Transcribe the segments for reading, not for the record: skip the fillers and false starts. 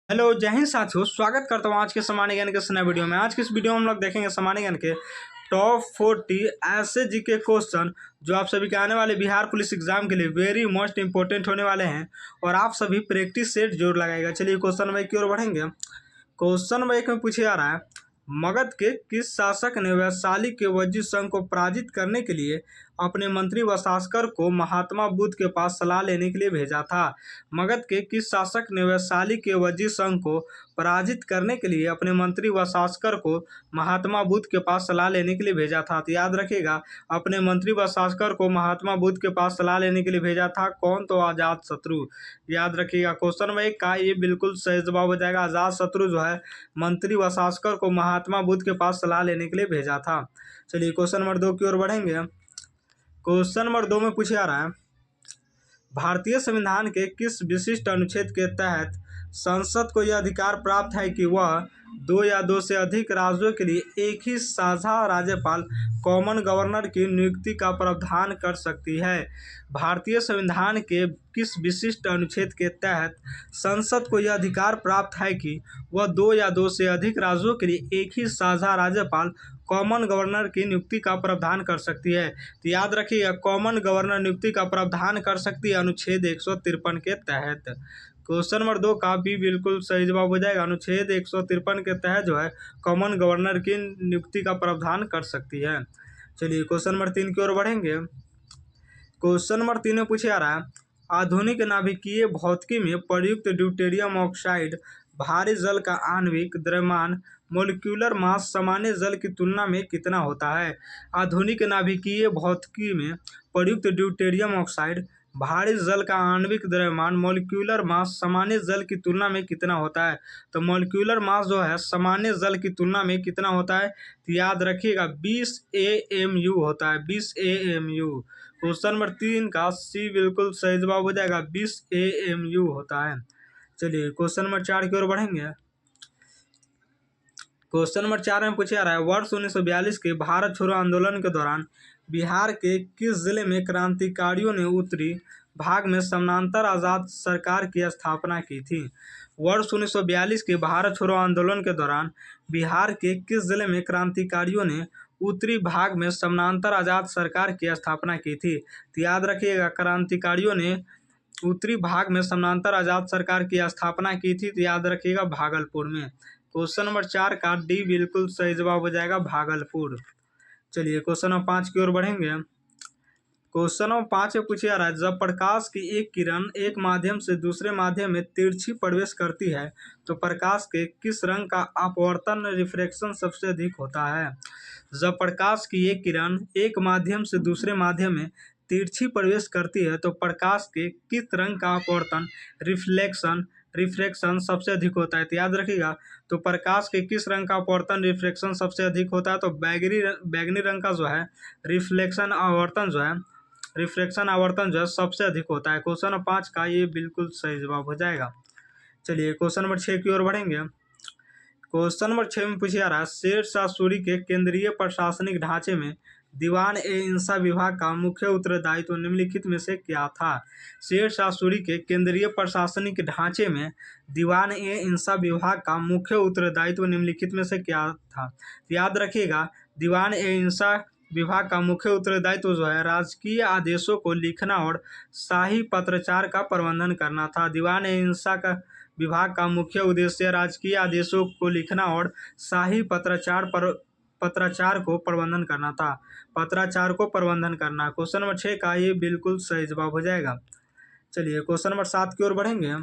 Hello जय हिंद साथियों, स्वागत करता हूँ आज के सामान्य ज्ञान के इस नए वीडियो में। आज की इस वीडियो में हम लोग देखेंगे सामान्य ज्ञान के टॉप 40 ऐसे जीके क्वेश्चन जो आप सभी के आने वाले बिहार पुलिस एग्जाम के लिए वेरी मोस्ट इंपॉर्टेंट होने वाले हैं और आप सभी प्रैक्टिस सेट जरूर लगाएगा। चलिए क्वेश्चन नंबर 1 की ओर बढ़ेंगे। क्वेश्चन नंबर 1 में पूछे जा रहा है, मगध के किस शासक ने वैशाली के वज्जी संघ को पराजित करने के लिए अपने मंत्री व शासकर को महात्मा बुद्ध के पास सलाह लेने के लिए भेजा था। मगध के किस शासक ने वैशाली के वज्जी संघ को पराजित करने के लिए अपने मंत्री व शासकर को महात्मा बुद्ध के पास सलाह लेने के लिए भेजा था। तो याद रखिएगा, अपने मंत्री व शासकर को महात्मा बुद्ध के पास सलाह लेने के लिए भेजा था कौन? तो अजात शत्रु। याद रखिएगा, क्वेश्चन नंबर 1 का ये बिल्कुल सही जवाब हो जाएगा। अजात शत्रु जो है मंत्री व शासकर को महात्मा बुद्ध के पास सलाह लेने के लिए भेजा था। चलिए क्वेश्चन नंबर 2 की ओर बढ़ेंगे। क्वेश्चन नंबर 2 में पूछा जा रहा है, भारतीय संविधान के किस विशिष्ट अनुच्छेद के तहत संसद को यह अधिकार प्राप्त है कि वह 2 या 2 से अधिक राज्यों के लिए एक ही साझा राज्यपाल कॉमन गवर्नर की नियुक्ति का प्रावधान कर सकती है? भारतीय संविधान के किस विशिष्ट अनुच्छेद के तहत संसद को यह अधिकार प्राप्त है कि वह 2 या 2 से अधिक राज्यों के लिए एक ही साझा राज्यपाल कॉमन गवर्नर की नियुक्ति का प्रावधान कर सकती है? तो याद रखिएगा, कॉमन गवर्नर नियुक्ति का प्रावधान कर सकती है अनुच्छेद 153 के तहत। क्वेश्चन नंबर 2 का भी बिल्कुल सही जवाब हो जाएगा। अनुच्छेद 153 के तहत जो है कॉमन गवर्नर की नियुक्ति का प्रावधान कर सकती है। चलिए क्वेश्चन नंबर 3 की ओर बढ़ेंगे। क्वेश्चन नंबर 3 में पूछा जा रहा है, आधुनिक नाभिकीय भौतिकी में प्रयुक्त ड्यूटेरियम ऑक्साइड भारी जल का आणविक द्रव्यमान मोलिक्यूलर मास सामान्य जल की तुलना में कितना होता है? आधुनिक नाभिकीय भौतिकी में प्रयुक्त ड्यूटेरियम ऑक्साइड भारी जल का आणविक द्रव्यमान मोलिक्यूलर मास सामान्य जल की तुलना में कितना होता है? तो मोलिक्यूलर मास जो है सामान्य जल की तुलना में कितना होता है? तो याद रखिएगा 20 AMU होता है, 20 AMU। क्वेश्चन नंबर 3 का सी बिल्कुल सही जवाब हो जाएगा, 20 AMU होता है। चलिए क्वेश्चन नंबर 4 की ओर बढ़ेंगे। क्वेश्चन नंबर 4 में पूछा जा रहा है, वर्ष 1942 के भारत छोड़ो आंदोलन के दौरान बिहार के किस जिले में क्रांतिकारियों ने उत्तरी भाग में समानांतर आज़ाद सरकार की स्थापना की थी? वर्ष 1942 के भारत छोड़ो आंदोलन के दौरान बिहार के किस जिले में क्रांतिकारियों ने उत्तरी भाग में समानांतर आज़ाद सरकार की स्थापना की थी? तो याद रखिएगा, क्रांतिकारियों ने उत्तरी भाग में समानांतर आज़ाद सरकार की स्थापना की थी। तो याद रखिएगा भागलपुर में। क्वेश्चन नंबर 4 का डी बिल्कुल सही जवाब हो जाएगा, भागलपुर। चलिए क्वेश्चन नंबर 5 की ओर बढ़ेंगे। क्वेश्चन नंबर 5 में पूछा जा रहा है, जब प्रकाश की एक किरण एक माध्यम से दूसरे माध्यम में तिरछी प्रवेश करती है तो प्रकाश के किस रंग का अपवर्तन रिफ्रैक्शन सबसे अधिक होता है? जब प्रकाश की एक किरण एक माध्यम से दूसरे माध्यम में तिरछी प्रवेश करती है तो प्रकाश के किस रंग का अपवर्तन रिफ्रैक्शन सबसे अधिक होता है? तो याद रखिएगा, तो प्रकाश के किस रंग का अपवर्तन रिफ्रैक्शन सबसे अधिक होता है? तो बैगनी रंग का जो है रिफ्लेक्शन आवर्तन जो है सबसे अधिक होता है। क्वेश्चन नंबर 5 का ये बिल्कुल सही जवाब हो जाएगा। चलिए क्वेश्चन नंबर 6 की ओर बढ़ेंगे। क्वेश्चन नंबर 6 में पूछा जा रहा है, शेर शाह सूरी के केंद्रीय प्रशासनिक ढांचे में दीवान ए इंसा विभाग का मुख्य उत्तरदायित्व निम्नलिखित में से क्या था? शेर शाह सूरी के केंद्रीय प्रशासनिक ढांचे में दीवान ए इंसा विभाग का मुख्य उत्तरदायित्व निम्नलिखित में से क्या था? याद रखिएगा, दीवान ए इंसा विभाग का मुख्य उत्तरदायित्व जो है राजकीय आदेशों को लिखना और शाही पत्राचार का प्रबंधन करना था। दीवान ए इंसा का विभाग का मुख्य उद्देश्य राजकीय आदेशों को लिखना और शाही पत्राचार को प्रबंधन करना था। पत्राचार को प्रबंधन करना। क्वेश्चन नंबर 6 का ये बिल्कुल सही जवाब हो जाएगा। चलिए क्वेश्चन नंबर 7 की ओर बढ़ेंगे।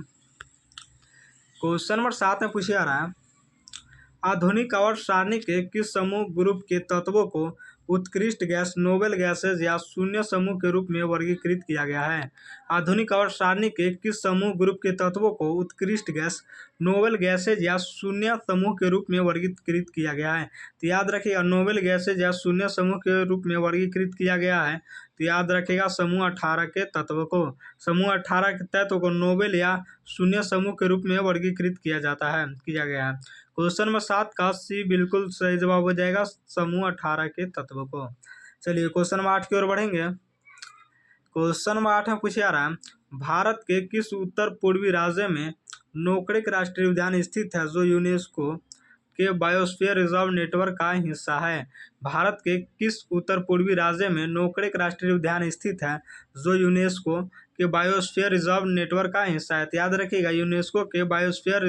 क्वेश्चन नंबर 7 में पूछा जा रहा है, आधुनिक आवर्त सारणी के किस समूह ग्रुप के तत्वों को उत्कृष्ट गैस नोबेल गैसेज या शून्य समूह के रूप में वर्गीकृत किया गया है? आधुनिक आवर्त सारणी के किस समूह ग्रुप के तत्वों को उत्कृष्ट गैस नोबेल गैसेज या शून्य समूह के रूप में वर्गीकृत किया गया है? तो याद रखिएगा, नोबेल गैसेज या शून्य समूह के रूप में वर्गीकृत किया गया है। तो याद रखिएगा समूह 18 के तत्व को, समूह 18 के तत्व को नोबेल या शून्य समूह के रूप में वर्गीकृत किया गया है। क्वेश्चन नंबर 7 का सी बिल्कुल सही जवाब हो जाएगा, समूह 18 के तत्व को। चलिए क्वेश्चन नंबर 8 की ओर बढ़ेंगे। क्वेश्चन नंबर 8 में पूछा जा रहा है, भारत के किस उत्तर पूर्वी राज्य में नोकरेक राष्ट्रीय उद्यान स्थित है जो यूनेस्को के बायोस्फीयर रिजर्व नेटवर्क का हिस्सा है? भारत के किस उत्तर पूर्वी राज्य में नोकरेक राष्ट्रीय उद्यान स्थित है जो यूनेस्को के बायोस्फीयर रिजर्व नेटवर्क का हिस्सा है? तो याद रखिएगा, यूनेस्को के बायोस्फीयर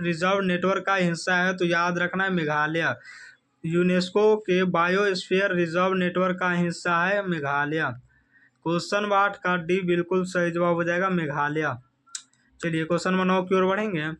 रिजर्व नेटवर्क का हिस्सा है, तो याद रखना है मेघालय। यूनेस्को के बायोस्फीयर रिजर्व नेटवर्क का हिस्सा है मेघालय। क्वेश्चन 8 का डी बिल्कुल सही जवाब हो जाएगा, मेघालय। चलिए क्वेश्चन नंबर 9 की ओर बढ़ेंगे।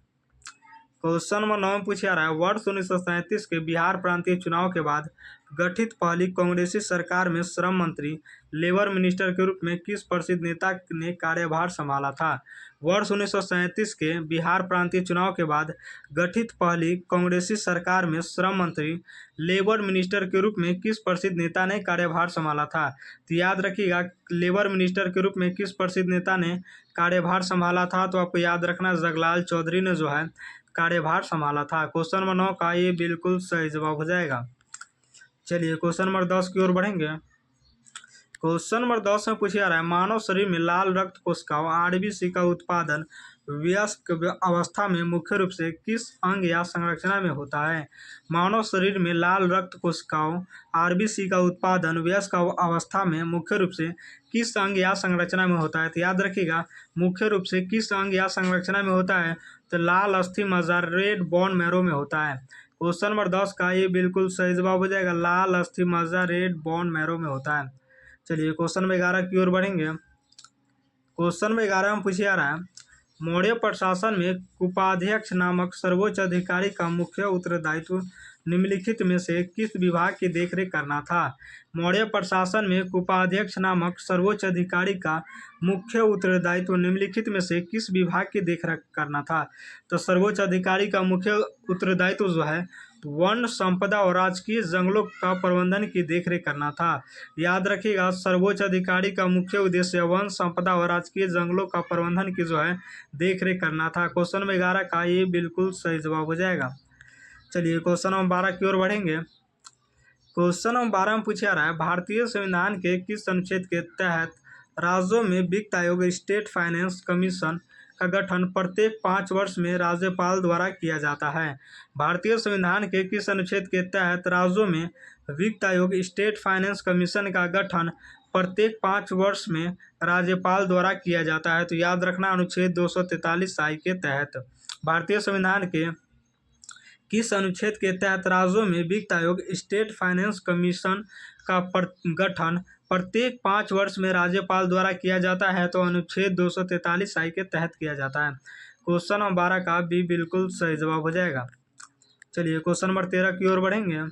क्वेश्चन नंबर 9 में पूछा रहा है, वर्ष 1937 के बिहार प्रांतीय चुनाव के बाद गठित पहली कांग्रेसी सरकार में श्रम मंत्री, लेबर मिनिस्टर के रूप में किस प्रसिद्ध नेता ने कार्यभार संभाला था? वर्ष 1937 के बिहार प्रांतीय चुनाव के बाद गठित पहली कांग्रेसी सरकार में श्रम मंत्री, लेबर मिनिस्टर के रूप में किस प्रसिद्ध नेता ने कार्यभार संभाला था? तो याद रखिएगा, लेबर मिनिस्टर के रूप में किस प्रसिद्ध नेता ने कार्यभार संभाला था? तो आपको याद रखना, जगलाल चौधरी ने जो है कार्यभार संभाला था। क्वेश्चन नंबर 9 का ये बिल्कुल सही जवाब हो जाएगा। चलिए क्वेश्चन नंबर 10 की ओर बढ़ेंगे। क्वेश्चन नंबर 10 में पूछा रहा है, मानव शरीर में लाल रक्त कोशिकाओं आरबीसी का उत्पादन वयस्क अवस्था में मुख्य रूप से किस अंग या संरचना में होता है? मानव शरीर में लाल रक्त कोशिकाओं आरबीसी का उत्पादन वयस्क अवस्था में मुख्य रूप से किस अंग या संरचना में होता है? तो याद रखिएगा, मुख्य रूप से किस अंग या संरचना में होता है? तो लाल अस्थि मज्जा, रेड बोन मैरो में होता है। क्वेश्चन नंबर 10 का ये बिल्कुल सही जवाब हो जाएगा, लाल अस्थि मज्जा रेड बोन मैरो में होता है। चलिए क्वेश्चन नंबर 11 की ओर बढ़ेंगे। क्वेश्चन नंबर 11 में पूछा रहा है, मौर्य प्रशासन में कुपाध्यक्ष नामक सर्वोच्च अधिकारी का मुख्य उत्तरदायित्व निम्नलिखित में से किस विभाग की देखरेख करना था? मौर्य प्रशासन में कुपाध्यक्ष नामक सर्वोच्च अधिकारी का मुख्य उत्तरदायित्व निम्नलिखित में से किस विभाग की देखरेख करना था? तो सर्वोच्च अधिकारी का मुख्य उत्तरदायित्व जो है वन संपदा और राजकीय जंगलों का प्रबंधन की देखरेख करना था। याद रखिएगा, सर्वोच्च अधिकारी का मुख्य उद्देश्य वन संपदा और राजकीय जंगलों का प्रबंधन की जो है देखरेख करना था। क्वेश्चन नंबर 11 का ये बिल्कुल सही जवाब हो जाएगा। चलिए क्वेश्चन नंबर 12 की ओर बढ़ेंगे। क्वेश्चन नंबर 12 में पूछा रहा है, भारतीय संविधान के किस अनुच्छेद के तहत राज्यों में वित्त आयोग स्टेट फाइनेंस कमीशन का गठन प्रत्येक 5 वर्ष में राज्यपाल द्वारा किया जाता है? भारतीय संविधान के किस अनुच्छेद के तहत राज्यों में वित्त आयोग स्टेट फाइनेंस कमीशन का गठन प्रत्येक 5 वर्ष में राज्यपाल द्वारा किया जाता है? तो याद रखना, अनुच्छेद 243 के तहत। भारतीय संविधान के किस अनुच्छेद के तहत राज्यों में वित्त आयोग स्टेट फाइनेंस कमीशन का गठन प्रत्येक 5 वर्ष में राज्यपाल द्वारा किया जाता है? तो अनुच्छेद 243 के तहत किया जाता है। क्वेश्चन नंबर 12 का भी बिल्कुल सही जवाब हो जाएगा। चलिए क्वेश्चन नंबर 13 की ओर बढ़ेंगे।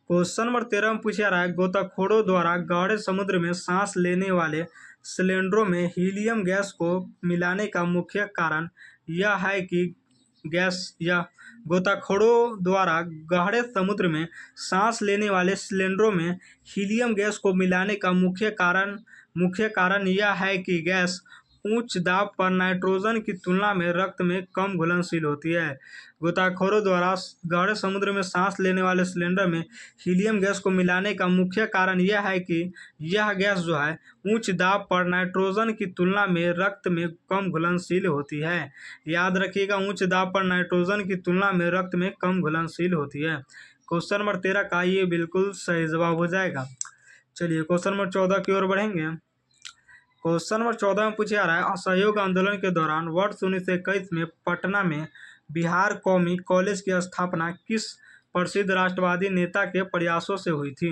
क्वेश्चन नंबर 13 में पूछा रहा है, गोताखोरों द्वारा गाढ़े समुद्र में सांस लेने वाले सिलेंडरों में हीलियम गैस को मिलाने का मुख्य कारण यह है कि गोताखोरों द्वारा गहरे समुद्र में सांस लेने वाले सिलेंडरों में हीलियम गैस को मिलाने का मुख्य कारण यह है कि गैस उच्च दाब पर नाइट्रोजन की तुलना में रक्त में कम घुलनशील होती है। गोताखोरों द्वारा गहरे समुद्र में सांस लेने वाले सिलेंडर में हीलियम गैस को मिलाने का मुख्य कारण यह है कि यह गैस जो है उच्च दाब पर नाइट्रोजन की तुलना में रक्त में कम घुलनशील होती है। याद रखिएगा, उच्च दाब पर नाइट्रोजन की तुलना में रक्त में कम घुलनशील होती है। क्वेश्चन नंबर 13 का ये बिल्कुल सही जवाब हो जाएगा। चलिए क्वेश्चन नंबर 14 की ओर बढ़ेंगे। क्वेश्चन नंबर 14 में पूछा रहा है, असहयोग आंदोलन के दौरान वर्ष 1921 में पटना में बिहार कौमी कॉलेज की स्थापना किस प्रसिद्ध राष्ट्रवादी नेता के प्रयासों से हुई थी?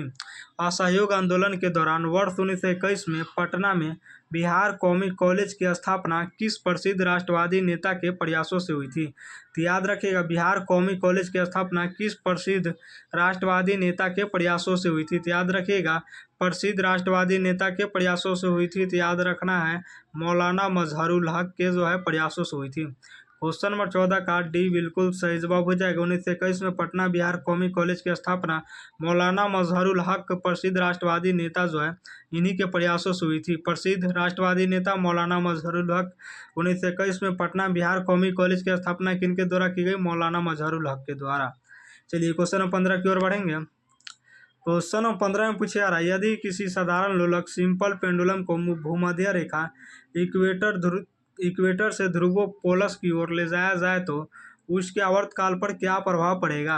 असहयोग आंदोलन के दौरान वर्ष 1921 में पटना में बिहार कौमी कॉलेज की स्थापना किस प्रसिद्ध राष्ट्रवादी नेता के प्रयासों से हुई थी? तो याद रखिएगा, बिहार कौमी कॉलेज की स्थापना किस प्रसिद्ध राष्ट्रवादी नेता के प्रयासों से हुई थी? तो याद रखिएगा, प्रसिद्ध राष्ट्रवादी नेता के प्रयासों से हुई थी। तो याद रखना है, मौलाना मजहरुल हक के जो है प्रयासों से हुई थी। क्वेश्चन नंबर 14 का डी बिल्कुल सही जवाब हो जाएगा। 1921 में पटना बिहार कौमी कॉलेज की स्थापना मौलाना मजहरुल हक प्रसिद्ध राष्ट्रवादी नेता जो है इन्हीं के प्रयासों से हुई थी। प्रसिद्ध राष्ट्रवादी नेता मौलाना मजहरुल हक 1921 में पटना बिहार कौमी कॉलेज की स्थापना किनके द्वारा की गई? मौलाना मजहरुल हक के द्वारा। चलिए क्वेश्चन नंबर 15 की ओर बढ़ेंगे। क्वेश्चन नंबर 15 में पूछा रहा है, यदि किसी साधारण लोलक सिंपल पेंडुलम को भूमध्य रेखा इक्वेटर ध्रुव इक्वेटर से ध्रुव पोलस की ओर ले जाया जाए तो उसके आवर्तकाल पर क्या प्रभाव पड़ेगा।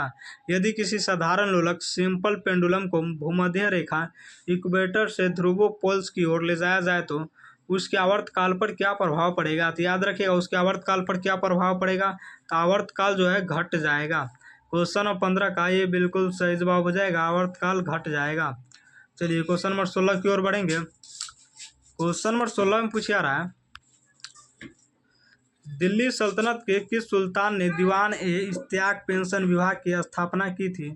यदि किसी साधारण लोलक सिंपल पेंडुलम को भूमध्य रेखा इक्वेटर से ध्रुव पोल्स की ओर ले जाया जाए तो उसके आवर्तकाल पर क्या प्रभाव पड़ेगा। तो याद रखिएगा उसके आवर्तकाल पर क्या प्रभाव पड़ेगा, तो आवर्तकाल जो है घट जाएगा। क्वेश्चन नंबर 15 का ये बिल्कुल सही जवाब हो जाएगा, आवर्तकाल घट जाएगा। चलिए क्वेश्चन नंबर 16 की ओर बढ़ेंगे। क्वेश्चन नंबर 16 में पूछा रहा है, दिल्ली सल्तनत के किस सुल्तान ने दीवान ए इश्तियाक पेंशन विभाग की स्थापना की थी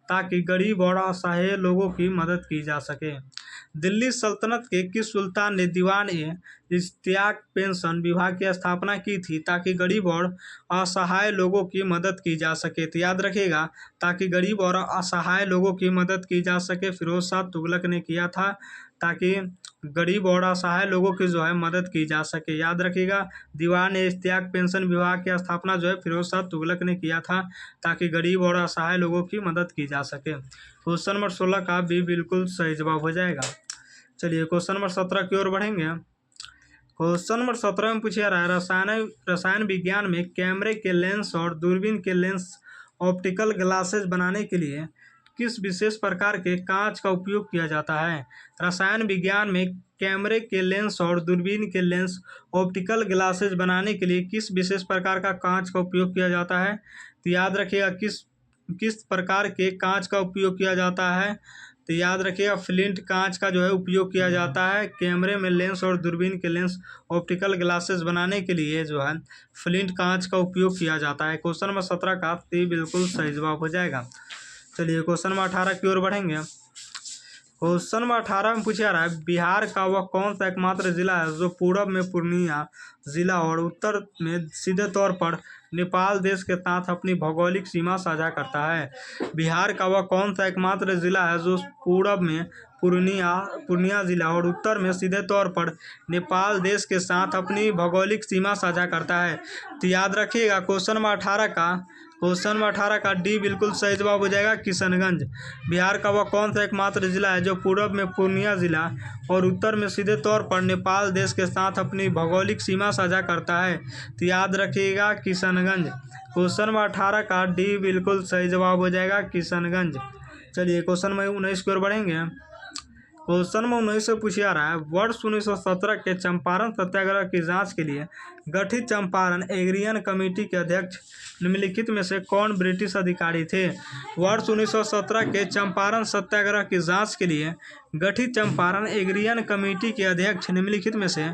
ताकि गरीब और असहाय लोगों की मदद की जा सके। दिल्ली सल्तनत के किस सुल्तान ने दीवान ए इश्तियाक पेंशन विभाग की स्थापना की थी ताकि गरीब और असहाय लोगों की मदद की जा सके। तो याद रखिएगा, ताकि गरीब और असहाय लोगों की मदद की जा सके फिरोज शाह तुगलक ने किया था, ताकि गरीब और असहाय लोगों की जो है मदद की जा सके। याद रखिएगा, दीवान ए इश्तियाक पेंशन विभाग की स्थापना जो है फिरोज शाह तुगलक ने किया था ताकि गरीब और असहाय लोगों की मदद की जा सके। क्वेश्चन नंबर 16 का भी बिल्कुल सही जवाब हो जाएगा। चलिए क्वेश्चन नंबर 17 की ओर बढ़ेंगे। क्वेश्चन नंबर 17 में पूछा रहा है, रसायन विज्ञान में कैमरे के लेंस और दूरबीन के लेंस ऑप्टिकल ग्लासेस बनाने के लिए किस विशेष प्रकार के कांच का उपयोग किया जाता है। रसायन विज्ञान में कैमरे के लेंस और दूरबीन के लेंस ऑप्टिकल ग्लासेस बनाने के लिए किस विशेष प्रकार का कांच का उपयोग किया जाता है। तो याद रखिएगा किस प्रकार के कांच का उपयोग किया जाता है। तो याद रखिएगा फ्लिंट कांच का जो है उपयोग किया जाता है। कैमरे में लेंस और दूरबीन के लेंस ऑप्टिकल ग्लासेस बनाने के लिए जो है फ्लिंट कांच का उपयोग किया जाता है। क्वेश्चन नंबर 17 का बिल्कुल सही जवाब हो जाएगा। चलिए क्वेश्चन नंबर 18 की ओर बढ़ेंगे। क्वेश्चन नंबर 18 में पूछा रहा है, बिहार का वह कौन सा एकमात्र जिला है जो पूर्व में पूर्णिया जिला और उत्तर में सीधे तौर पर नेपाल देश के साथ अपनी भौगोलिक सीमा साझा करता है। बिहार का वह कौन सा एकमात्र जिला है जो पूर्व में पूर्णिया जिला और उत्तर में सीधे तौर पर नेपाल देश के साथ अपनी भौगोलिक सीमा साझा करता है। तो याद रखिएगा क्वेश्चन नंबर 18 का डी बिल्कुल सही जवाब हो जाएगा, किशनगंज। बिहार का वह कौन सा एकमात्र जिला है जो पूर्व में पूर्णिया जिला और उत्तर में सीधे तौर पर नेपाल देश के साथ अपनी भौगोलिक सीमा साझा करता है। तो याद रखिएगा किशनगंज। क्वेश्चन नंबर 18 का डी बिल्कुल सही जवाब हो जाएगा, किशनगंज। चलिए क्वेश्चन नंबर 19 की ओर बढ़ेंगे। क्वेश्चन नंबर 19 से पूछा रहा है, वर्ष 1917 के चंपारण सत्याग्रह की जांच के लिए गठित चंपारण एग्रियन कमेटी के अध्यक्ष निम्नलिखित में से कौन ब्रिटिश अधिकारी थे। वर्ष 1917 के चंपारण सत्याग्रह की जांच के लिए गठित चंपारण एग्रियन कमेटी के अध्यक्ष निम्नलिखित में से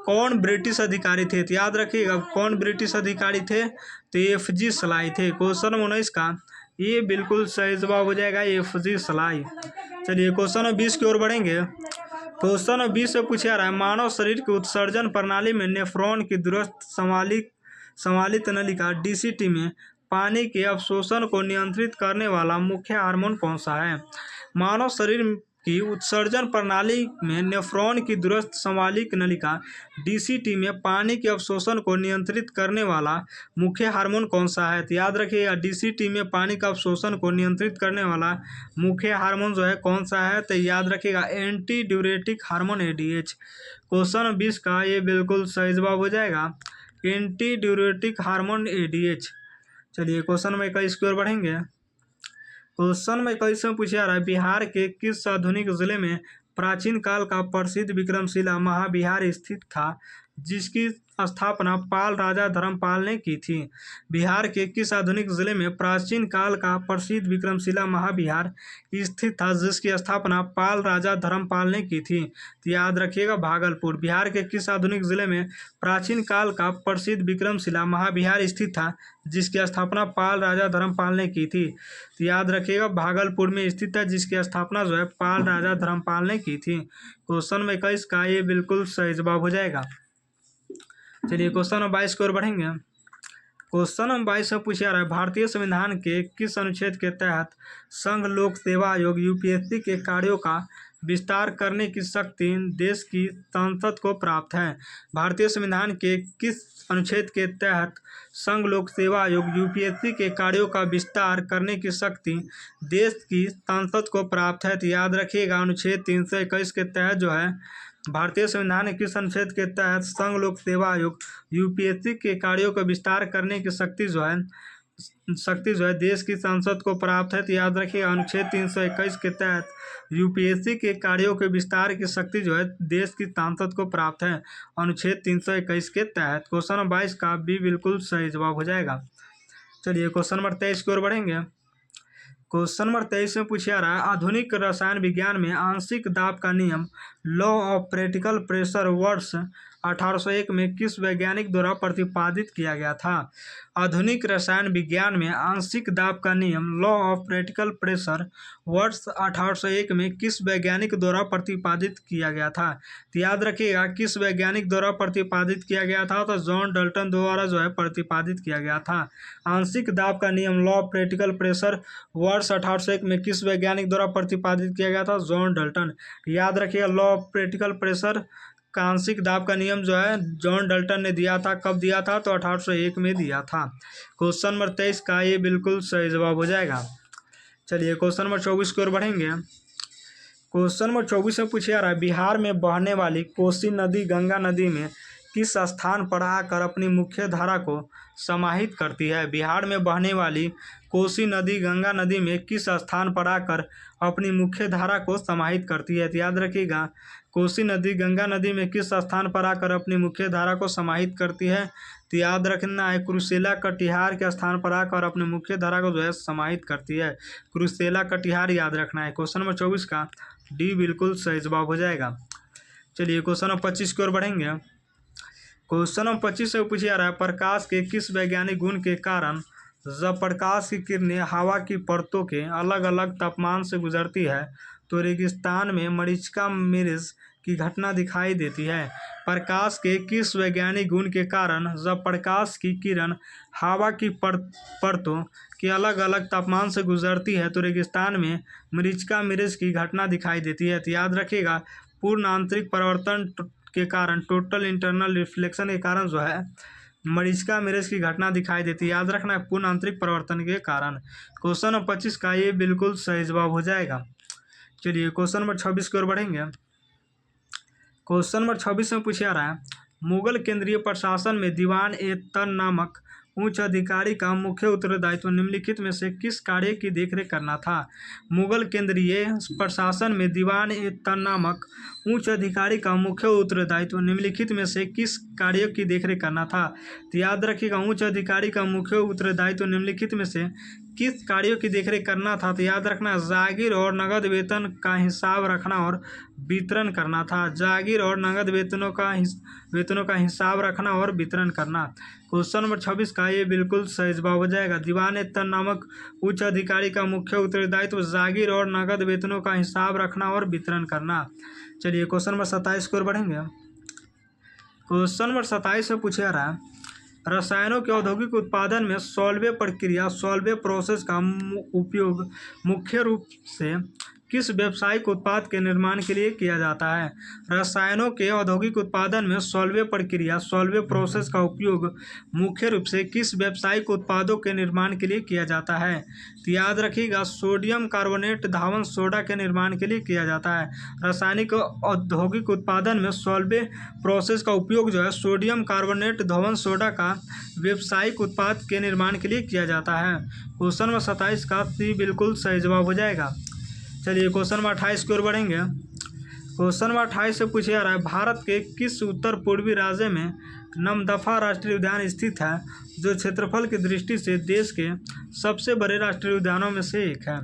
कौन ब्रिटिश अधिकारी थे। तो याद रखिएगा कौन ब्रिटिश अधिकारी थे, तो एफ.जी. सलाई थे। क्वेश्चन नंबर 19 का ये बिल्कुल सही जवाब हो जाएगा, एफ.जी. सलाई। चलिए क्वेश्चन नंबर 20 की ओर बढ़ेंगे। क्वेश्चन नंबर 20 से पूछा रहा है, मानव शरीर की उत्सर्जन प्रणाली में नेफ्रॉन की दूरस्थ समालित नलिका डीसीटी में पानी के अवशोषण को नियंत्रित करने वाला मुख्य हार्मोन कौन सा है। मानव शरीर की उत्सर्जन प्रणाली में नेफ्रॉन की दूरस्थ समालिक नलिका डीसीटी में पानी के अवशोषण को नियंत्रित करने वाला मुख्य हार्मोन कौन सा है। तो याद रखिएगा डीसीटी में पानी का अवशोषण को नियंत्रित करने वाला मुख्य हार्मोन जो है कौन सा है, तो याद रखिएगा anti diuretic hormone ADH. Question 20 का ये बिल्कुल सही जवाब हो जाएगा, एंटी ड्यूरेटिक हार्मोन एडीएच। चलिए क्वेश्चन में 21 की ओर बढ़ेंगे। क्वेश्चन में 21 में पूछा रहा है, बिहार के किस आधुनिक जिले में प्राचीन काल का प्रसिद्ध विक्रमशिला महाविहार स्थित था जिसकी स्थापना पाल राजा धर्मपाल ने की थी। बिहार के किस आधुनिक जिले में प्राचीन काल का प्रसिद्ध विक्रमशिला महाविहार स्थित था जिसकी स्थापना पाल राजा धर्मपाल ने की थी। तो याद रखिएगा भागलपुर। बिहार के किस आधुनिक जिले में प्राचीन काल का प्रसिद्ध विक्रमशिला महाविहार स्थित था जिसकी स्थापना पाल राजा धर्मपाल ने की थी। तो याद रखिएगा भागलपुर में स्थित है जिसकी स्थापना जो है पाल राजा धर्मपाल ने की थी। क्वेश्चन में 21 का ये बिल्कुल सही जवाब हो जाएगा। चलिए क्वेश्चन नंबर 22 की ओर बढ़ेंगे। क्वेश्चन नंबर 22 में पूछा रहा है, भारतीय संविधान के किस अनुच्छेद के तहत संघ लोक सेवा आयोग यूपीएससी के कार्यों का विस्तार करने की शक्ति देश की संसद को प्राप्त है। भारतीय संविधान के किस अनुच्छेद के तहत संघ लोक सेवा आयोग यूपीएससी के कार्यों का विस्तार करने की शक्ति देश की संसद को प्राप्त है। तो याद रखिएगा अनुच्छेद 321 के तहत जो है भारतीय संविधान के किस अनुच्छेद के तहत संघ लोक सेवा आयोग यूपीएससी के कार्यों का विस्तार करने की शक्ति जो है देश की संसद को प्राप्त है? तो याद रखिए अनुच्छेद 321 के तहत यूपीएससी के कार्यों के विस्तार की शक्ति जो है देश की संसद को प्राप्त है, अनुच्छेद 321 के तहत। क्वेश्चन नंबर 22 का बी बिल्कुल सही जवाब हो जाएगा। चलिए क्वेश्चन नंबर 23 की ओर बढ़ेंगे। क्वेश्चन नंबर 23 में पूछा रहा है, आधुनिक रसायन विज्ञान में आंशिक दाब का नियम लॉ ऑफ प्रैक्टिकल प्रेशर वर्ष 1801 में किस वैज्ञानिक द्वारा प्रतिपादित किया गया था? आधुनिक रसायन विज्ञान में आंशिक दाब का नियम लॉ ऑफ प्रैक्टिकल प्रेशर वर्ष 1801 में किस वैज्ञानिक द्वारा प्रतिपादित किया गया था? तो याद रखिएगा किस वैज्ञानिक द्वारा प्रतिपादित किया गया था, तो जॉन डाल्टन द्वारा जो है प्रतिपादित किया गया था। आंशिक दाब का नियम लॉ ऑफ प्रैक्टिकल प्रेशर वर्ष 1801 में किस वैज्ञानिक द्वारा प्रतिपादित किया गया था? John Dalton. याद रखिएगा लॉ ऑफ प्रैक्टिकल प्रेशर का आंशिक दाब का नियम जो है जॉन डाल्टन ने दिया था। कब दिया था? तो 1801 में दिया था। क्वेश्चन नंबर 23 का ये बिल्कुल सही जवाब हो जाएगा। चलिए क्वेश्चन नंबर 24 की ओर बढ़ेंगे। क्वेश्चन नंबर 24 में पूछा रहा है, बिहार में बहने वाली कोसी नदी गंगा नदी में किस स्थान पर आकर अपनी मुख्य धारा को समाहित करती है? बिहार में बहने वाली कोसी नदी गंगा नदी में किस स्थान पर आकर अपनी मुख्य धारा को समाहित करती है? तो याद रखिएगा कोसी नदी गंगा नदी में किस स्थान पर आकर अपनी मुख्य धारा को समाहित करती है? तो याद रखना है कुरुसेला कटिहार के स्थान पर आकर अपनी मुख्य धारा को जो है समाहित करती है। कुरुसेला कटिहार याद रखना है। क्वेश्चन नंबर 24 का डी बिल्कुल सही जवाब हो जाएगा। चलिए क्वेश्चन नंबर 25 की ओर बढ़ेंगे। क्वेश्चन नंबर 25 से पूछा रहा है, प्रकाश के किस वैज्ञानिक गुण के कारण जब प्रकाश की किरणें हवा की परतों के अलग अलग तापमान से गुजरती है तो रेगिस्तान में मरीचिका मिर्च की घटना दिखाई देती है? प्रकाश के किस वैज्ञानिक गुण के कारण जब प्रकाश की किरण हवा की परतों के अलग अलग तापमान से गुजरती है तो रेगिस्तान में मरीचिका मिर्च की घटना दिखाई देती है? तो याद रखिएगा पूर्ण आंतरिक परावर्तन के कारण, टोटल इंटरनल रिफ्लेक्शन के कारण जो है मरीचिका मिर्च की घटना दिखाई देती है। याद रखना है पूर्ण आंतरिक परिवर्तन के कारण। क्वेश्चन नंबर 25 का ये बिल्कुल सही जवाब हो जाएगा। चलिए क्वेश्चन नंबर 26 की ओर बढ़ेंगे। क्वेश्चन नंबर 26 में पूछा रहा है, मुगल केंद्रीय प्रशासन में दीवान ए तन नामक उच्च अधिकारी का मुख्य उत्तरदायित्व निम्नलिखित में से किस कार्य की देखरेख करना था? मुगल केंद्रीय प्रशासन में दीवान ए तन नामक उच्च अधिकारी का मुख्य उत्तरदायित्व निम्नलिखित में से किस कार्य की देखरेख करना था? तो याद रखिएगा उच्च अधिकारी का मुख्य उत्तरदायित्व निम्नलिखित में से किस कार्यों की देखरेख करना था? तो याद रखना जागीर और नगद वेतन का हिसाब रखना और वितरण करना था। जागीर और नगद वेतनों का हिसाब रखना और वितरण करना। क्वेश्चन नंबर 26 का ये बिल्कुल सही जवाब हो जाएगा। दीवान ए तन नामक उच्च अधिकारी का मुख्य उत्तरदायित्व जागीर और नगद वेतनों का हिसाब रखना और वितरण करना। चलिए क्वेश्चन नंबर 27 की ओर बढ़ेंगे। क्वेश्चन नंबर 27 में पूछा रहा है, रसायनों के औद्योगिक उत्पादन में सॉल्वे प्रक्रिया सॉल्वे प्रोसेस का उपयोग मुख्य रूप से किस व्यावसायिक उत्पाद के निर्माण के लिए किया जाता है? रसायनों के औद्योगिक उत्पादन में सॉल्वे प्रक्रिया सॉल्वे प्रोसेस का उपयोग मुख्य रूप से किस व्यावसायिक उत्पादों के निर्माण के लिए किया जाता है? तो याद रखिएगा सोडियम कार्बोनेट धावन सोडा के निर्माण के लिए किया जाता है। रासायनिक औद्योगिक उत्पादन में सॉल्वे प्रोसेस का उपयोग जो है सोडियम कार्बोनेट धावन सोडा का व्यावसायिक उत्पाद के निर्माण के लिए किया जाता है। क्वेश्चन नंबर 27 का सी बिल्कुल सही जवाब हो जाएगा। चलिए क्वेश्चन नंबर 28 की ओर बढ़ेंगे। क्वेश्चन नंबर 28 से पूछा जा रहा है, भारत के किस उत्तर पूर्वी राज्य में नमदफा राष्ट्रीय उद्यान स्थित है जो क्षेत्रफल की दृष्टि से देश के सबसे बड़े राष्ट्रीय उद्यानों में से एक है?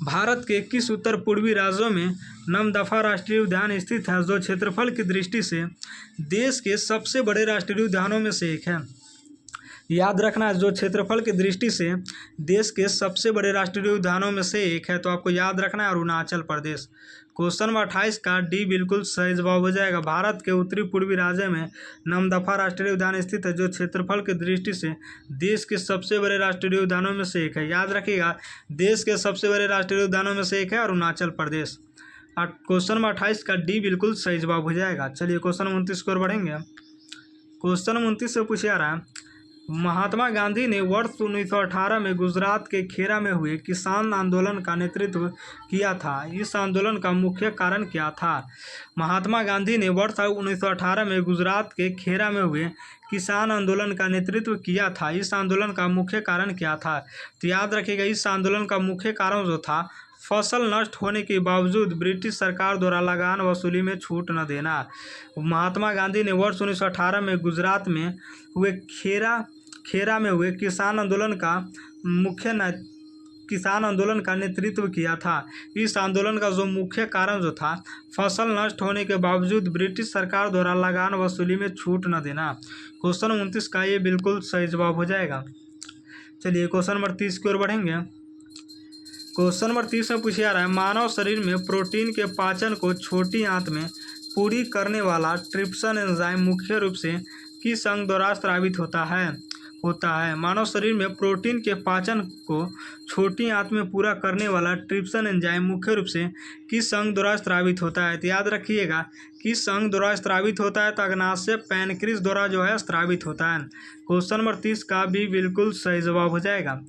भारत के किस उत्तर पूर्वी राज्यों में नमदफा राष्ट्रीय उद्यान स्थित है जो क्षेत्रफल की दृष्टि से देश के सबसे बड़े राष्ट्रीय उद्यानों में से एक है? याद रखना है जो क्षेत्रफल की दृष्टि से देश के सबसे बड़े राष्ट्रीय उद्यानों में से एक है, तो आपको याद रखना है अरुणाचल प्रदेश। क्वेश्चन नंबर 28 का डी बिल्कुल सही जवाब हो जाएगा। भारत के उत्तरी पूर्वी राज्य में नमदफा राष्ट्रीय उद्यान स्थित है जो क्षेत्रफल की दृष्टि से देश के सबसे बड़े राष्ट्रीय उद्यानों में से एक है। याद रखिएगा देश के सबसे बड़े राष्ट्रीय उद्यानों में से एक है अरुणाचल प्रदेश। क्वेश्चन नंबर 28 का डी बिल्कुल सही जवाब हो जाएगा। चलिए क्वेश्चन 29 की ओर बढ़ेंगे। क्वेश्चन 29 से पूछा जा रहा है, महात्मा गांधी ने वर्ष 1918 में गुजरात के खेरा में हुए किसान आंदोलन का नेतृत्व किया था। इस आंदोलन का मुख्य कारण क्या था? महात्मा गांधी ने वर्ष 1918 में गुजरात के खेरा में हुए किसान आंदोलन का नेतृत्व किया था। इस आंदोलन का मुख्य कारण क्या था? तो याद रखिएगा, इस आंदोलन का मुख्य कारण जो था, फसल नष्ट होने के बावजूद ब्रिटिश सरकार द्वारा लगान वसूली में छूट न देना। महात्मा गांधी ने वर्ष 1918 में गुजरात में हुए खेरा में हुए किसान आंदोलन का नेतृत्व किया था। इस आंदोलन का जो मुख्य कारण जो था, फसल नष्ट होने के बावजूद ब्रिटिश सरकार द्वारा लगान वसूली में छूट न देना। क्वेश्चन 29 का ये बिल्कुल सही जवाब हो जाएगा। चलिए क्वेश्चन नंबर 30 की ओर बढ़ेंगे। क्वेश्चन नंबर 30 में पूछा जा रहा है, मानव शरीर में प्रोटीन के पाचन को छोटी आंत में पूरी करने वाला ट्रिप्सिन एंजाइम मुख्य रूप से किस अंग द्वारा स्रावित होता है? मानव शरीर में प्रोटीन के पाचन को छोटी आंत में पूरा करने वाला ट्रिप्सिन एंजाइम मुख्य रूप से किस अंग द्वारा स्रावित होता है? तो याद रखिएगा, किस अंग द्वारा स्रावित होता है? तो अग्नाशय पैनक्रीज द्वारा जो है स्रावित होता है। क्वेश्चन नंबर 30 का भी बिल्कुल सही जवाब हो जाएगा।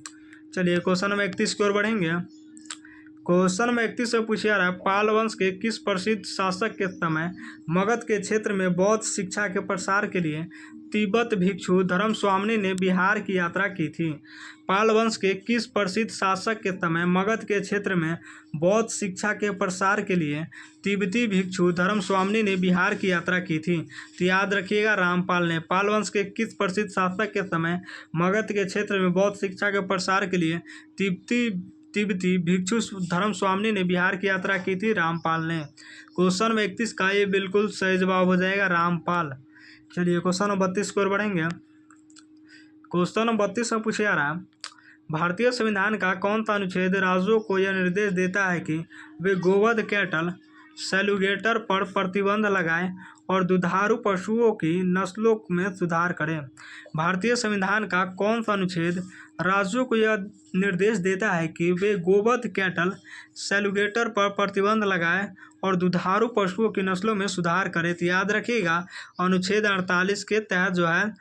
चलिए क्वेश्चन नंबर 31 की ओर बढ़ेंगे। क्वेश्चन नंबर 31 से पूछा जा रहा है, पाल वंश के किस प्रसिद्ध शासक के समय मगध के क्षेत्र में बौद्ध शिक्षा के प्रसार के लिए तिब्बत भिक्षु धर्मस्वामी ने बिहार की यात्रा की थी? पाल वंश के किस प्रसिद्ध शासक के समय मगध के क्षेत्र में बौद्ध शिक्षा के प्रसार के लिए तिब्बती भिक्षु धर्मस्वामी ने बिहार की यात्रा की थी? तो याद रखिएगा, रामपाल ने। पाल वंश के किस प्रसिद्ध शासक के समय मगध के क्षेत्र में बौद्ध शिक्षा के प्रसार के लिए तिब्बती भिक्षु धर्मस्वामी ने बिहार की यात्रा की थी? रामपाल ने। क्वेश्चन नंबर 31 का ये बिल्कुल सही जवाब हो जाएगा, रामपाल। चलिए क्वेश्चन नंबर 32 की ओर बढ़ेंगे। क्वेश्चन नंबर 32 में पूछा जा रहा है, भारतीय संविधान का कौन सा अनुच्छेद राज्यों को यह निर्देश देता है कि वे गोवध कैटल सेलुगेटर पर प्रतिबंध लगाएं और दुधारू पशुओं की नस्लों में सुधार करें? भारतीय संविधान का कौन सा अनुच्छेद राज्यों को यह निर्देश देता है कि वे गोवध कैटल सेलुगेटर पर प्रतिबंध लगाएं और दुधारू पशुओं की नस्लों में सुधार करें? तो याद रखिएगा, अनुच्छेद 48 के तहत जो है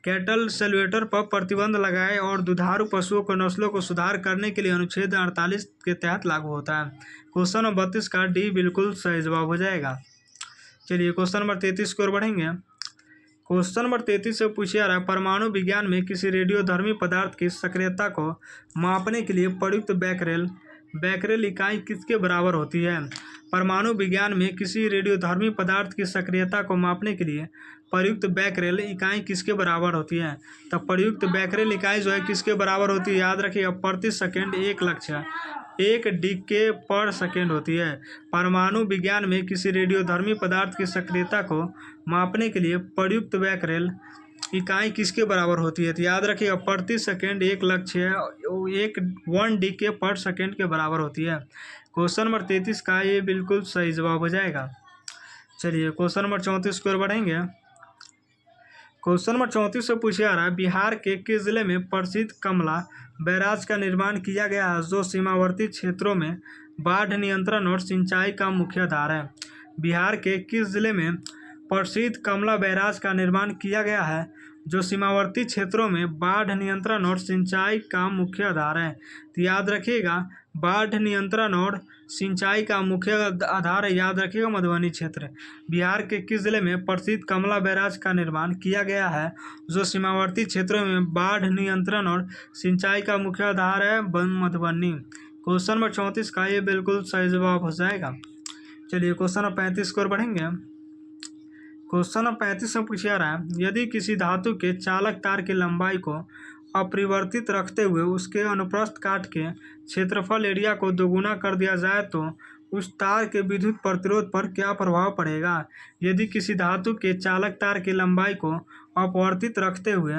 कैटल सेलुगेटर पर प्रतिबंध लगाए और दुधारू पशुओं की नस्लों को सुधार करने के लिए अनुच्छेद 48 के तहत लागू होता है। क्वेश्चन नंबर 32 का डी बिल्कुल सही जवाब हो जाएगा। चलिए क्वेश्चन नंबर 33 की ओर बढ़ेंगे। क्वेश्चन नंबर 33 से पूछा जा रहा है, परमाणु विज्ञान में किसी रेडियोधर्मी पदार्थ की सक्रियता को मापने के लिए प्रयुक्त बैकरेल इकाई किसके बराबर होती है? परमाणु विज्ञान में किसी रेडियोधर्मी पदार्थ की सक्रियता को मापने के लिए प्रयुक्त बैकरेल इकाई किसके बराबर होती है? तो प्रयुक्त बैकरेल इकाई जो है किसके बराबर होती है? याद रखिएगा, प्रति सेकंड 1 डीके पर सेकंड होती है। परमाणु विज्ञान में किसी रेडियोधर्मी पदार्थ की सक्रियता को मापने के लिए प्रयुक्त बैकरेल इकाई किसके बराबर होती है? तो याद रखिएगा, प्रति सेकंड 1 डीके पर सेकंड के बराबर होती है। क्वेश्चन नंबर 33 का ये बिल्कुल सही जवाब हो जाएगा। चलिए क्वेश्चन नंबर 34 की ओर बढ़ेंगे। क्वेश्चन नंबर 34 से पूछा जा रहा है, बिहार के किस जिले में प्रसिद्ध कमला बैराज का निर्माण किया गया है, जो सीमावर्ती क्षेत्रों में बाढ़ नियंत्रण और सिंचाई का मुख्य आधार है? बिहार के किस जिले में प्रसिद्ध कमला बैराज का निर्माण किया गया है, जो सीमावर्ती क्षेत्रों में बाढ़ नियंत्रण और सिंचाई का मुख्य आधार है? तो याद रखिएगा, बाढ़ नियंत्रण और सिंचाई का मुख्य आधार है, याद रखिएगा, मधुबनी क्षेत्र। बिहार के किस जिले में प्रसिद्ध कमला बैराज का निर्माण किया गया है, जो सीमावर्ती क्षेत्रों में बाढ़ नियंत्रण और सिंचाई का मुख्य आधार है? मधुबनी। क्वेश्चन नंबर 34 का ये बिल्कुल सही जवाब हो जाएगा। चलिए क्वेश्चन नंबर 35 की ओर बढ़ेंगे। क्वेश्चन नंबर 35 में पूछा जा रहा है, यदि किसी धातु के चालक तार की लंबाई को अपरिवर्तित रखते हुए उसके अनुप्रस्थ काट के क्षेत्रफल एरिया को दोगुना कर दिया जाए तो उस तार के विद्युत प्रतिरोध पर क्या प्रभाव पड़ेगा? यदि किसी धातु के चालक तार की लंबाई को अपरिवर्तित रखते हुए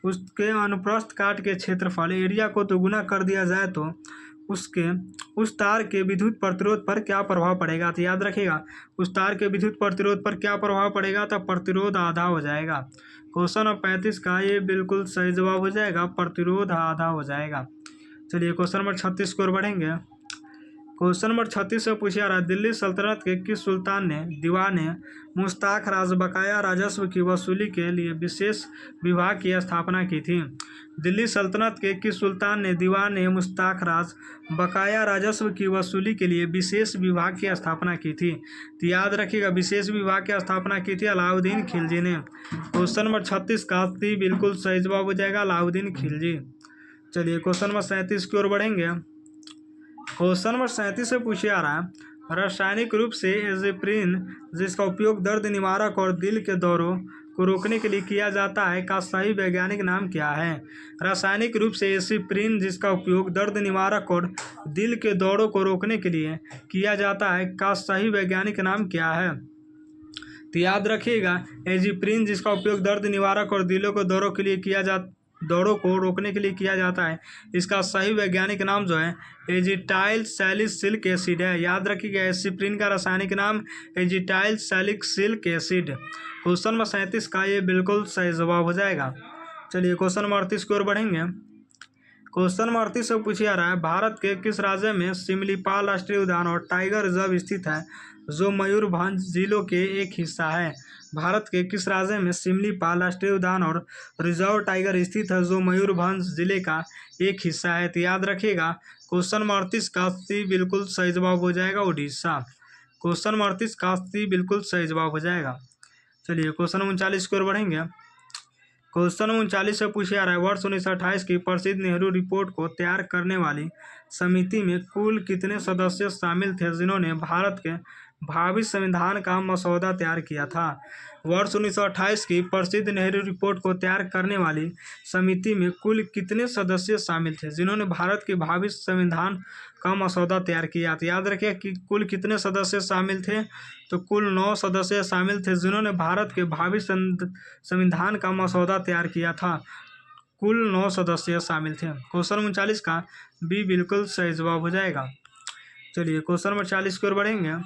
उसके अनुप्रस्थ काट के क्षेत्रफल एरिया को दोगुना कर दिया जाए तो उस तार के विद्युत प्रतिरोध पर क्या प्रभाव पड़ेगा? तो याद रखिएगा, उस तार के विद्युत प्रतिरोध पर क्या प्रभाव पड़ेगा? तो प्रतिरोध आधा हो जाएगा। क्वेश्चन नंबर 35 का ये बिल्कुल सही जवाब हो जाएगा, प्रतिरोध आधा हो जाएगा। चलिए क्वेश्चन नंबर 36 की ओर बढ़ेंगे। क्वेश्चन नंबर 36 से पूछा रहा है, दिल्ली सल्तनत के किस सुल्तान ने दीवान मुश्ताक राज बकाया राजस्व की वसूली के लिए विशेष विभाग की स्थापना की थी? दिल्ली सल्तनत के किस सुल्तान ने दीवान मुश्ताक राज बकाया राजस्व की वसूली के लिए विशेष विभाग की स्थापना की थी? तो याद रखिएगा, विशेष विभाग की स्थापना की थी अलाउद्दीन खिलजी ने। क्वेश्चन नंबर 36 का बिल्कुल सही जवाब हो जाएगा अलाउद्दीन खिलजी। चलिए क्वेश्चन नंबर 37 की ओर बढ़ेंगे। क्वेश्चन नंबर 37 से पूछे आ रहा है, रासायनिक रूप से एजिप्रिन जिसका उपयोग दर्द निवारक और दिल के दौरों को रोकने के लिए किया जाता है का सही वैज्ञानिक नाम क्या है? रासायनिक रूप से एजिप्रिन जिसका उपयोग दर्द निवारक और दिल के दौरों को रोकने के लिए किया जाता है का सही वैज्ञानिक नाम क्या है? तो याद रखिएगा, एजिप्रिन जिसका उपयोग दर्द निवारक और दिलों के दौरों के लिए दौरों को रोकने के लिए किया जाता है, इसका सही वैज्ञानिक नाम जो है एजिटाइल सैलिसिलिक एसिड है। याद रखिएगा, एस्पिरिन का रासायनिक नाम एजिटाइल सैलिसिलिक एसिड। क्वेश्चन नंबर 37 का ये बिल्कुल सही जवाब हो जाएगा। चलिए क्वेश्चन नंबर 38 की ओर बढ़ेंगे। क्वेश्चन नंबर 38 से पूछा जा रहा है, भारत के किस राज्य में सिमलीपाल राष्ट्रीय उद्यान और टाइगर रिजर्व स्थित है जो मयूरभंज जिलों के एक हिस्सा है? भारत के किस राज्य में सिमलीपाल राष्ट्रीय उद्यान और रिजर्व टाइगर स्थित है जो मयूरभंज जिले का एक हिस्सा है? तो याद रखिएगा, क्वेश्चन नंबर 38 का बिल्कुल सही जवाब हो जाएगा उड़ीसा। क्वेश्चन नंबर 38 का बिल्कुल सही जवाब हो जाएगा। चलिए क्वेश्चन नंबर 39 की ओर बढ़ेंगे। क्वेश्चन 39 से पूछा जा रहा है, वर्ष 1928 की प्रसिद्ध नेहरू रिपोर्ट को तैयार करने वाली समिति में कुल कितने सदस्य शामिल थे जिन्होंने भारत के भावी संविधान का मसौदा तैयार किया था? वर्ष 1928 की प्रसिद्ध नेहरू रिपोर्ट को तैयार करने वाली समिति में कुल कितने सदस्य शामिल थे जिन्होंने भारत के भावी संविधान का मसौदा तैयार किया? तो याद रखिए कि कुल कितने सदस्य शामिल थे, तो कुल 9 सदस्य शामिल थे जिन्होंने भारत के भावी संविधान का मसौदा तैयार किया था। कुल 9 सदस्य शामिल थे। क्वेश्चन 39 का बी बिल्कुल सही जवाब हो जाएगा। चलिए क्वेश्चन नंबर 40 की ओर बढ़ेंगे।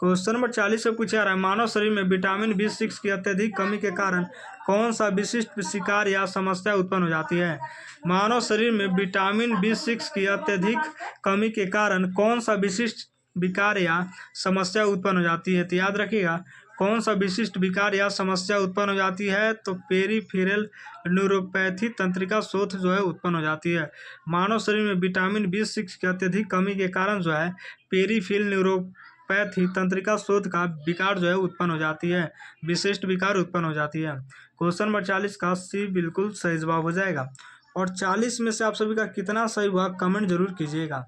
क्वेश्चन नंबर 40 से पूछा जा रहा है, मानव शरीर में विटामिन B6 की अत्यधिक कमी के कारण कौन सा विशिष्ट शिकार या समस्या उत्पन्न हो जाती है? मानव शरीर में विटामिन B6 की अत्यधिक कमी के कारण कौन सा विशिष्ट विकार या समस्या उत्पन्न हो जाती है? तो याद रखिएगा, कौन सा विशिष्ट विकार या समस्या उत्पन्न हो जाती है, तो पेरीफेरल न्यूरोपैथी तंत्रिका शोथ जो है उत्पन्न हो जाती है। मानव शरीर में विटामिन B6 की अत्यधिक कमी के कारण जो है पेरीफेरल न्यूरोपैथी तंत्रिका शोथ का विकार जो है उत्पन्न हो जाती है, विशिष्ट विकार उत्पन्न हो जाती है। क्वेश्चन नंबर 40 का सी बिल्कुल सही जवाब हो जाएगा। और 40 में से आप सभी का कितना सही हुआ कमेंट जरूर कीजिएगा।